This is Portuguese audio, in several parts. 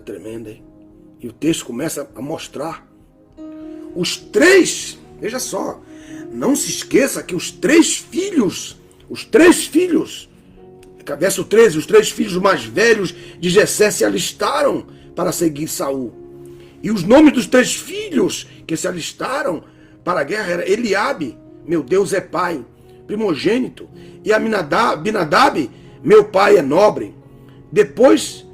tremenda, hein? E o texto começa a mostrar. Os três, veja só, não se esqueça que os três filhos, verso 13, os três filhos mais velhos de Jessé se alistaram para seguir Saul. E os nomes dos três filhos que se alistaram para a guerra era Eliabe, meu Deus é pai, primogênito, e Abinadab, meu pai é nobre. Depois,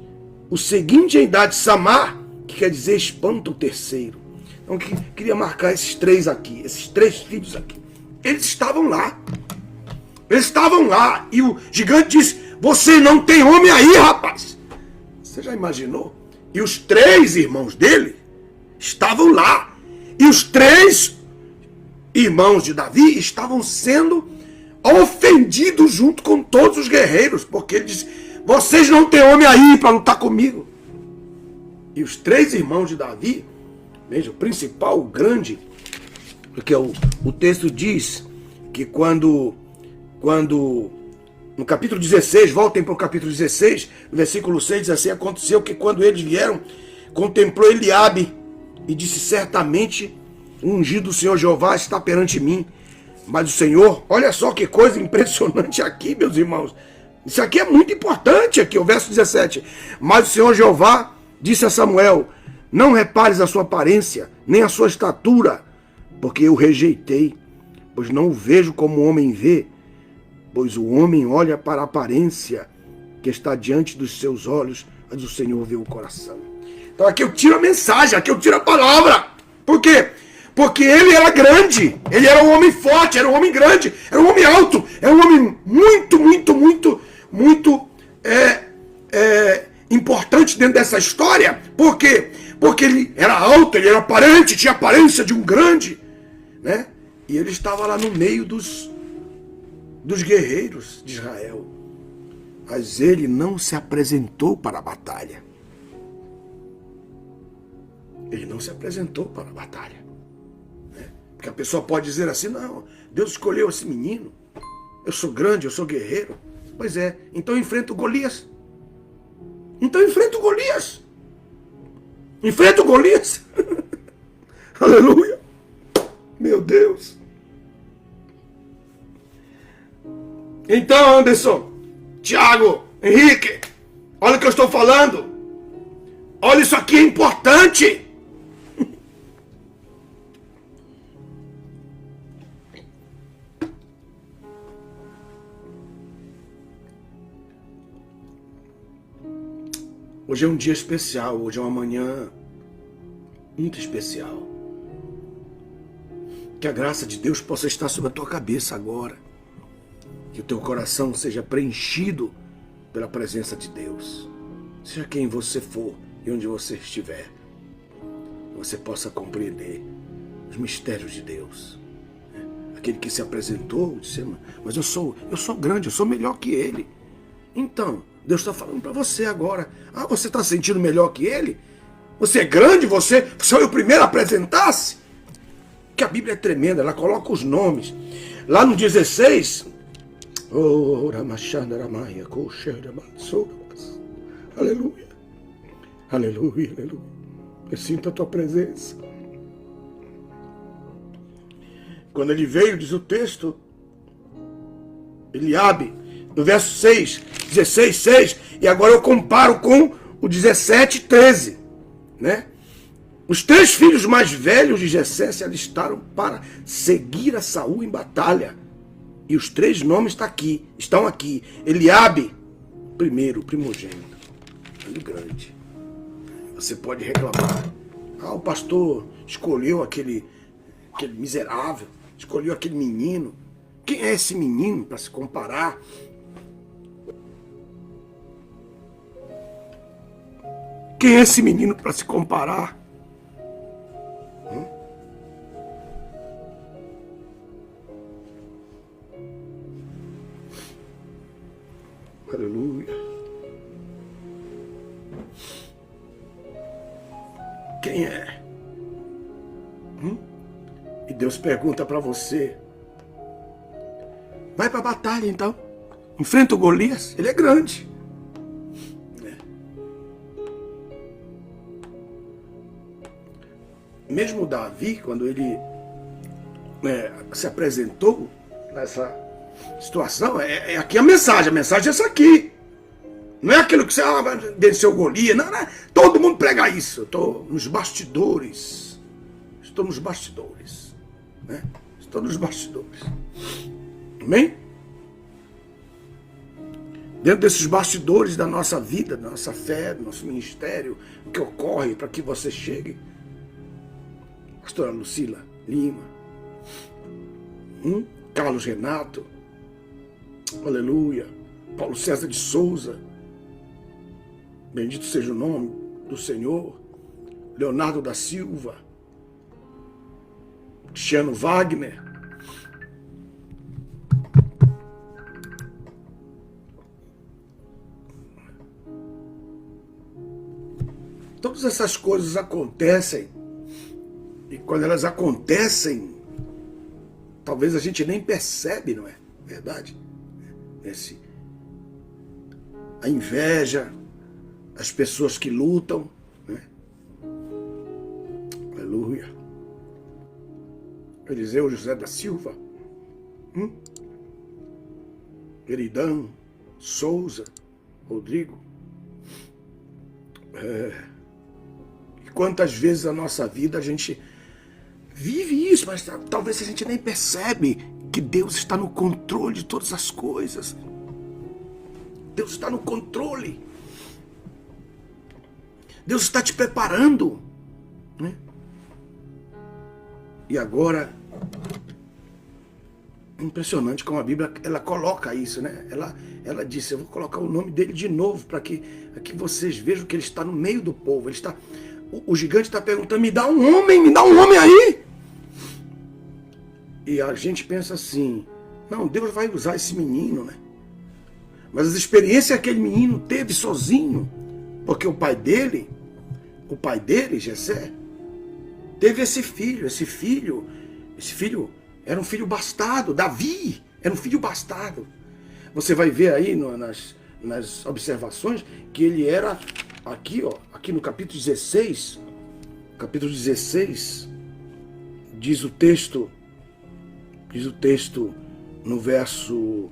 o seguinte em idade, Samar, que quer dizer espanta o terceiro. Então, queria marcar esses três aqui, esses três filhos aqui. Eles estavam lá. E o gigante disse, você não tem homem aí, rapaz. Você já imaginou? E os três irmãos dele estavam lá. E os três irmãos de Davi estavam sendo ofendidos junto com todos os guerreiros. Porque ele disse, vocês não têm homem aí para lutar comigo. E os três irmãos de Davi, veja, o principal, o grande, porque o texto diz que quando no capítulo 16, voltem para o capítulo 16, no versículo 6, diz assim, aconteceu que quando eles vieram, contemplou Eliabe e disse, certamente o ungido do Senhor Jeová está perante mim. Mas o Senhor, olha só que coisa impressionante aqui, meus irmãos. Isso aqui é muito importante, aqui, o verso 17. Mas o Senhor Jeová disse a Samuel, não repares a sua aparência, nem a sua estatura, porque eu rejeitei, pois não o vejo como o homem vê, pois o homem olha para a aparência que está diante dos seus olhos, mas o Senhor vê o coração. Então aqui eu tiro a mensagem, aqui eu tiro a palavra. Por quê? Porque ele era grande, ele era um homem forte, era um homem grande, era um homem alto, era um homem muito importante dentro dessa história. Por quê? Porque ele era alto, ele era aparente, tinha aparência de um grande, né? E ele estava lá no meio dos guerreiros de Israel. Mas ele não se apresentou para a batalha. Ele não se apresentou para a batalha. Né? Porque a pessoa pode dizer assim, não, Deus escolheu esse menino. Eu sou grande, eu sou guerreiro. Pois é, então enfrenta o Golias. Enfrenta o Golias. Aleluia. Meu Deus. Então, Anderson, Tiago, Henrique, olha o que eu estou falando. Olha, isso aqui é importante. Hoje é um dia especial, hoje é uma manhã muito especial. Que a graça de Deus possa estar sobre a tua cabeça agora. Que o teu coração seja preenchido pela presença de Deus. Seja quem você for e onde você estiver. Você possa compreender os mistérios de Deus. Aquele que se apresentou, disse, mas eu sou grande, eu sou melhor que ele. Então, Deus está falando para você agora. Ah, você está se sentindo melhor que ele? Você é grande, você foi o primeiro a apresentar-se? Que a Bíblia é tremenda, ela coloca os nomes. Lá no 16, aleluia, aleluia, aleluia. Eu sinto a tua presença. Quando ele veio, diz o texto, Eliabe, no verso 6, 16, 6, e agora eu comparo com o 17, 13, né? Os três filhos mais velhos de Jessé se alistaram para seguir a Saul em batalha. E os três nomes estão aqui. Eliabe, primeiro, primogênito. Filho grande. Você pode reclamar. Ah, o pastor escolheu aquele miserável, escolheu aquele menino. Quem é esse menino para se comparar? Quem é esse menino para se comparar? Aleluia. Quem é? E Deus pergunta para você. Vai para a batalha então. Enfrenta o Golias. Ele é grande. mesmo Davi, quando ele se apresentou nessa situação, aqui a mensagem é essa aqui. Não é aquilo que você venceu Golias, não, não. Todo mundo prega isso. Eu estou nos bastidores. Estou nos bastidores. Né? Estou nos bastidores. Amém? Dentro desses bastidores da nossa vida, da nossa fé, do nosso ministério, o que ocorre para que você chegue. Pastora Lucila Lima, Carlos Renato, aleluia, Paulo César de Souza, bendito seja o nome do Senhor, Leonardo da Silva, Cristiano Wagner, todas essas coisas acontecem, e quando elas acontecem, talvez a gente nem percebe, não é verdade? A inveja, as pessoas que lutam, né? Aleluia. Eliseu José da Silva, Eridão Souza, Rodrigo. E quantas vezes na nossa vida a gente vive isso, mas talvez a gente nem percebe que Deus está no controle de todas as coisas. Deus está no controle. Deus está te preparando, né? E agora, impressionante como a Bíblia ela coloca isso, né? Ela disse, eu vou colocar o nome dele de novo para que vocês vejam que ele está no meio do povo. Ele está, o gigante está perguntando, me dá um homem aí. E a gente pensa assim, não, Deus vai usar esse menino, né? Mas as experiências que aquele menino teve sozinho, porque o pai dele, Jessé, teve esse filho era um filho bastardo, Davi era um filho bastardo. Você vai ver aí nas observações que ele era, aqui no capítulo 16, diz o texto no verso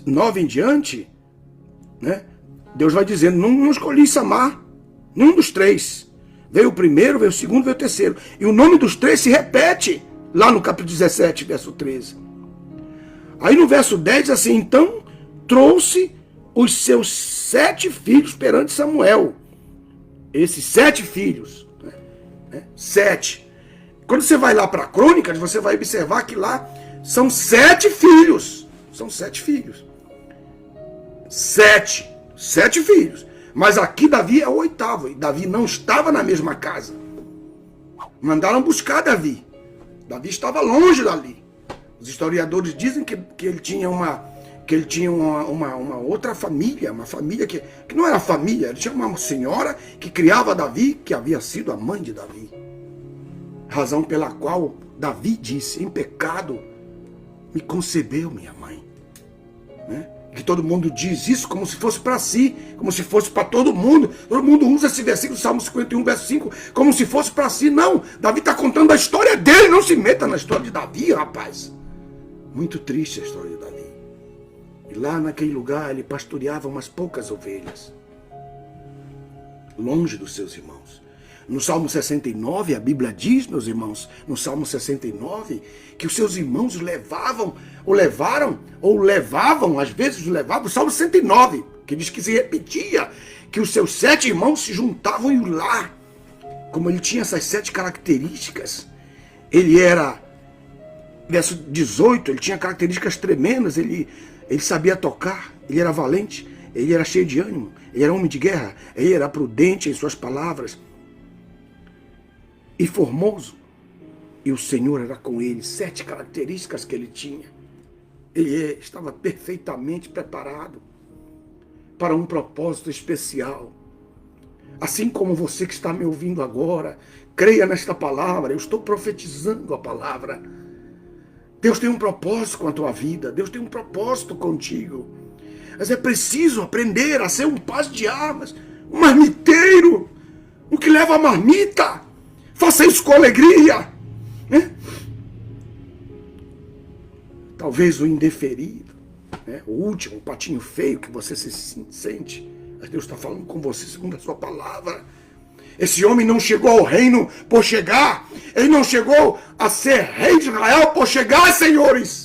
9 em diante, né? Deus vai dizendo, não escolhi Samar, nenhum dos três. Veio o primeiro, veio o segundo, veio o terceiro. E o nome dos três se repete lá no capítulo 17, verso 13. Aí no verso 10 diz assim, então trouxe os seus 7 filhos perante Samuel. Esses 7 filhos, né? 7. Quando você vai lá para Crônicas, você vai observar que lá são 7 filhos. São 7 filhos. 7 filhos. Mas aqui Davi é o 8º. E Davi não estava na mesma casa. Mandaram buscar Davi. Davi estava longe dali. Os historiadores dizem que ele tinha uma outra família. Uma família que não era família. Ele tinha uma senhora que criava Davi, que havia sido a mãe de Davi. Razão pela qual Davi disse, em pecado me concebeu minha mãe. Né? Que todo mundo diz isso como se fosse para si, como se fosse para todo mundo. Todo mundo usa esse versículo, Salmo 51, verso 5, como se fosse para si. Não, Davi está contando a história dele, não se meta na história de Davi, rapaz. Muito triste a história de Davi. E lá naquele lugar ele pastoreava umas poucas ovelhas, longe dos seus irmãos. No Salmo 69, a Bíblia diz, meus irmãos, no Salmo 69, que os seus irmãos levavam, às vezes levavam, o Salmo 69, que diz que se repetia, que os seus 7 irmãos se juntavam e lá, como ele tinha essas 7 características, ele era, verso 18, ele tinha características tremendas, ele sabia tocar, ele era valente, ele era cheio de ânimo, ele era homem de guerra, ele era prudente em suas palavras, e formoso, e o Senhor era com ele, 7 características que ele tinha. Ele estava perfeitamente preparado para um propósito especial. Assim como você que está me ouvindo agora, creia nesta palavra, eu estou profetizando a palavra. Deus tem um propósito com a tua vida, Deus tem um propósito contigo. Mas é preciso aprender a ser um paz de armas, um marmiteiro, o que leva a marmita. Faça isso com alegria. Né? Talvez o indeferido, né? O último, o patinho feio que você se sente. Mas Deus está falando com você segundo a sua palavra. Esse homem não chegou ao reino por chegar. Ele não chegou a ser rei de Israel por chegar, senhores.